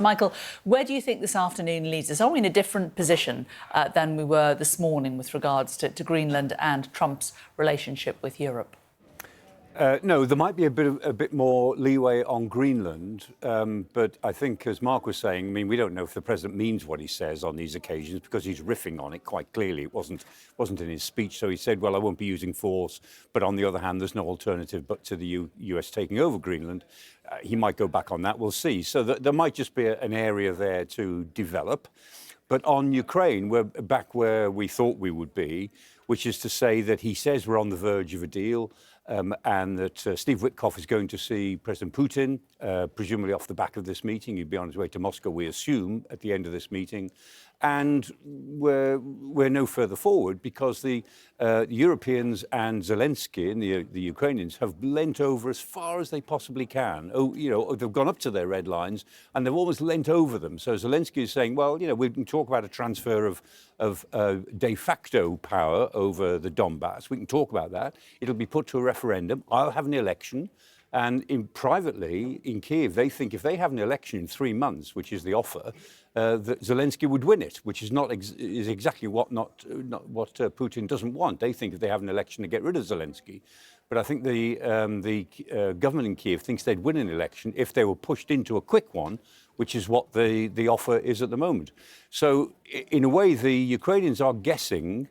Michael, where do you think this afternoon leads us? Are we in a different position than we were this morning with regards to Greenland and Trump's relationship with Europe? No, there might be a bit more leeway on Greenland, but I think, as Mark was saying, I mean, we don't know if the president means what he says on these occasions because he's riffing on it quite clearly. It wasn't in his speech, so he said, "Well, I won't be using force," but on the other hand, there's no alternative but to the US taking over Greenland. He might go back on that. We'll see. So there might just be an area there to develop. But on Ukraine, we're back where we thought we would be, which is to say that he says we're on the verge of a deal. And that Steve Witkoff is going to see President Putin, presumably off the back of this meeting. He'd be on his way to Moscow, we assume, at the end of this meeting. And we're no further forward because the Europeans and Zelensky and the Ukrainians have lent over as far as they possibly can. Oh, you know, they've gone up to their red lines and they've almost lent over them. So Zelensky is saying, well, you know, we can talk about a transfer of de facto power over the Donbass. We can talk about that. It'll be put to a referendum. I'll have an election. And privately in Kiev, they think if they have an election in 3 months, which is the offer, that Zelensky would win it, which is is exactly what Putin doesn't want. They think if they have an election to get rid of Zelensky. But I think the government in Kiev thinks they'd win an election if they were pushed into a quick one, which is what the offer is at the moment. So in a way, the Ukrainians are guessing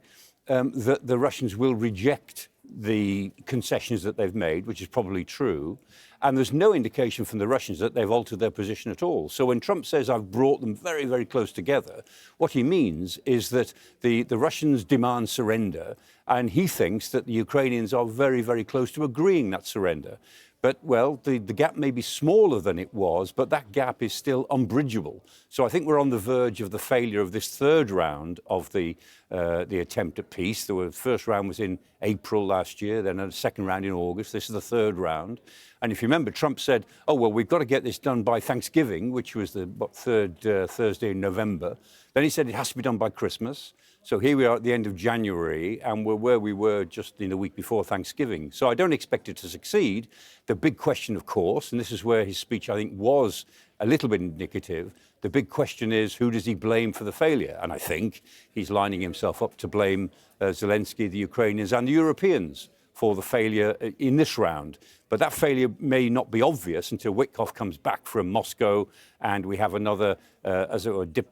that the Russians will reject the concessions that they've made, which is probably true. And there's no indication from the Russians that they've altered their position at all. So when Trump says, I've brought them very, very close together, what he means is that the Russians demand surrender, and he thinks that the Ukrainians are very, very close to agreeing that surrender. But, well, the gap may be smaller than it was, but that gap is still unbridgeable. So I think we're on the verge of the failure of this third round of the attempt at peace. The first round was in April last year, then a second round in August. This is the third round. And if you remember, Trump said, oh, well, we've got to get this done by Thanksgiving, which was the third Thursday in November. Then he said it has to be done by Christmas. So here we are at the end of January, and we're where we were just in the week before Thanksgiving. So I don't expect it to succeed. The big question, of course, and this is where his speech, I think, was a little bit indicative, the big question is, who does he blame for the failure? And I think he's lining himself up to blame Zelensky, the Ukrainians, and the Europeans for the failure in this round. But that failure may not be obvious until Witkoff comes back from Moscow and we have another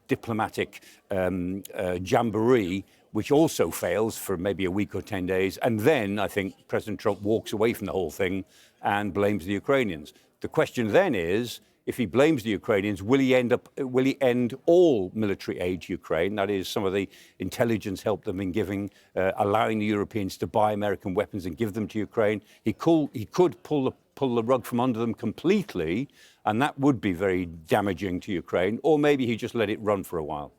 diplomatic jamboree, which also fails for maybe a week or 10 days. And then I think President Trump walks away from the whole thing and blames the Ukrainians. The question then is, if he blames the Ukrainians, will he end all military aid to Ukraine? That is, some of the intelligence help they've been giving, allowing the Europeans to buy American weapons and give them to Ukraine. He could pull the rug from under them completely, and that would be very damaging to Ukraine. Or maybe he just let it run for a while.